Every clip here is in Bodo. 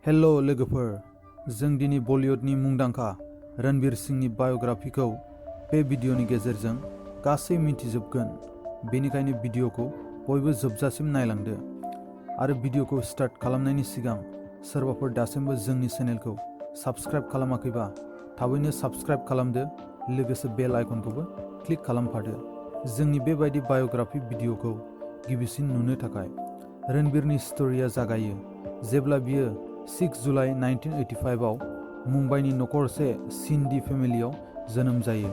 हेलो लोगोफोर, जों दिनै बलिउडनि मुंदांखा रणवीर सिंहनि बायोग्राफिखौ बे भिडिअनि गेजेरजों गासै मिन्थिजोबगोन। बेनिखायनो भिडिअखौ बयबो जोबजासिम नायलांदो। आरो भिडिअखौ स्टार्ट खालामनायनि सिगां सोरबाफोर दासिमबो जोंनि चेनेलखौ साबस्क्राइब खालामाखैबा थाबैनो साबस्क्राइब खालामदो, लोगोसे बेल आइकनखौबो क्लिक खालामफादो। जोंनि बेबायदि बायोग्राफि भिडिअखौ गिबिसिन नुनो थाखाय। रणवीरनि स्ट'रिया जागायो जेब्ला बियो 6 जुलाइ 1985 आव मुम्बाइनि नखरसे सिन्धी फेमिलियाव जोनोम जायो।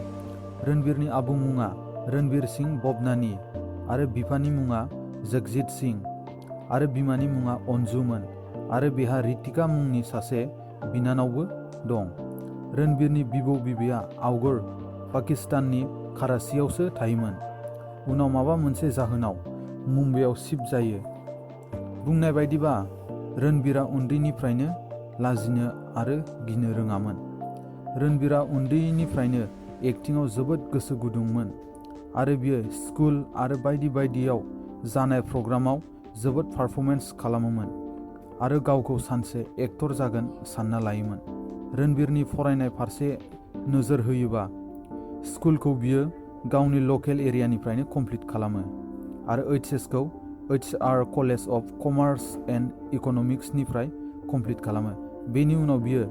रणवीरनि आबुं मुङा रणवीर सिंह भवनानी आरो बिफानि मुङा जगजीत सिंह आरो बिमानि मुङा अन्जुमोन आरो बिहा रितिका मुंनि सासे बिनानावबो दं। रणवीरनि बिबौ-बिबैया आवगोल पाकिस्ताननि कराचियावसो थायोमोन, उनाव माबा मोनसे जाहोनाव मुम्बाइआव शिफ्ट जायो। बुंनाय बायदिबा रणवीरा उन्दैनिफ्रायनो लाजिनो आरो गिनो रोङामोन। रणवीरा उन्दैनिफ्रायनो एक्टिंआव जोबोद गोसो गुदुंमोन आरो बियो स्कुल आरो बायदि बायदियाव जानाय प्रग्रामाव जोबोद पारफर्मेन्स खालामोमोन आरो गावखौ सानसे एक्टर जागोन सानना लायोमोन। रणवीरनि फरायनाय फारसे नोजोर होयोबा स्कुलखौ बियो गावनि लकेल एरियानिफ्रायनो कमप्लिट खालामो आरो HSखौ HR college of commerce and इक'नमिक्सनिफ्राय कमप्लिट खालामो। बेनि उनाव बियो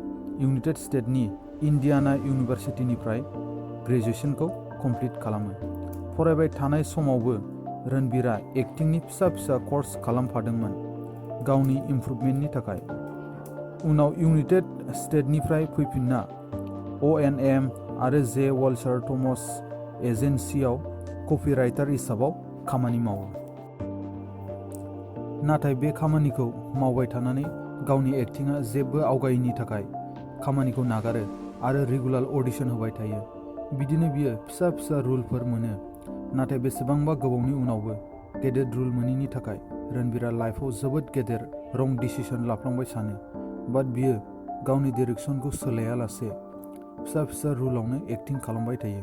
इउनाइटेड स्टेट्सनि इन्डियाना इउनिभार्सिटिनिफ्राय ग्रेजुवेशनखौ कमप्लिट खालामो। फरायबाय थानाय समावबो रणवीरा एक्टिंनि फिसा फिसा कर्स खालामफादोंमोन गावनि इमप्रुभमेन्टनि थाखाय। उनाव इउनाइटेड स्टेट्सनिफ्राय फैफिनना ONM आरो जे वाल्सार थमास एजेन्सियाव कपिराइटार हिसाबाव खामानि मावो। नाथाय बे खामानिखौ मावबाय थानानै गावनि एक्टिंआ जेबो आवगायैनि थाखाय खामानिखौ नागारो आरो रेगुलार अडिशन होबाय थायो। बिदिनो बियो फिसा फिसा रुलफोर मोनो। नाथाय बेसेबांबा गोबावनि उनावबो गेदेर रुल मोनैनि थाखाय रणवीरा लाइफआव जोबोद गेदेर रं डिसिसन लाफ्लांबाय सानो। बाट बियो गावनि डिरेक्शनखौ सोलायालासे फिसा फिसा रुलावनो एक्टिं खालामबाय थायो।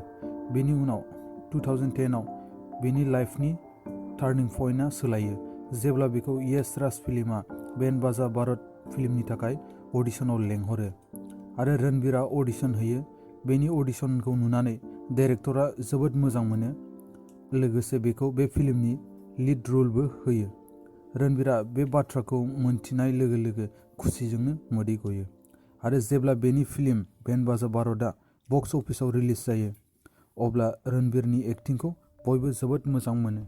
बेनि उनाव 2010 आव बेनि लाइफनि टार्निं पइन्टआ सोलायो जेब्ला बिखौ यश राज फिल्मआ बेन बाजा भारत फिल्मनि थाखाय अडिशनाव लेंहरो आरो रणवीरा अडिशन होयो। बेनि अडिशनखौ नुनानै डाइरेक्टरा जोबोद मोजां मोनो, लोगोसे बेखौ बे फिल्मनि लिड रलबो होयो। रणवीरा बे बाथ्राखौ मोनथिनाय लोगो लोगो खुसिजोंनो मोदै गयो आरो जेब्ला बेनि फिल्म बेन बाजा भारतआ बक्स अफिसाव रिलिज जायो अब्ला रणवीरनि एक्टिंखौ बयबो जोबोद मोजां मोनो।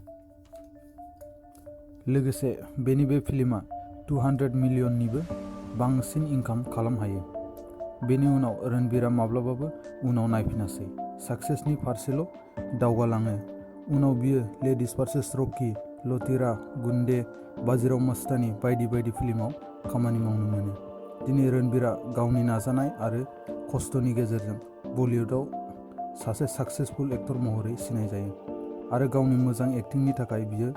लोगोसे बेनि बे फिल्मआ 200 मिलियननिबो बांसिन इनकाम खालाम हायो। बेनि उनाव रणवीरा माब्लाबाबो उनाव नायफिनासै, साक्सेसनि फारसेल' दावगालाङो। उनाव बियो लेडिज भार्सेस रकी, लतीरा, गुंडे, बाजीराव मस्तानी बायदि बायदि फिल्माव खामानि मावनो मोनो। दिनै रणवीरा गावनि नाजानाय आरो खस्थ'नि गेजेरजों बलिउडआव सासे साक्सेसफुल एक्टर महरै सिनायजायो आरो गावनि मोजां एक्टिंनि थाखाय बियो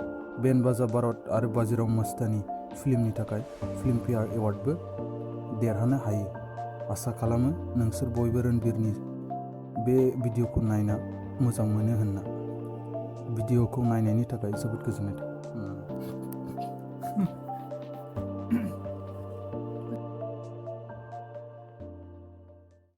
बेन बाजा भारत आरो बाजीराव मस्तानी फिल्मनि थाखाय फिल्मफेयार एवार्डबो देरहानो हायो। आसा खालामो नोंसोर बयबो रणवीरनि बे भिडिअखौ नायना मोजां मोनो होनना। भिडिअखौ नायनायनि थाखाय जोबोद गोजोननाय थाबाय।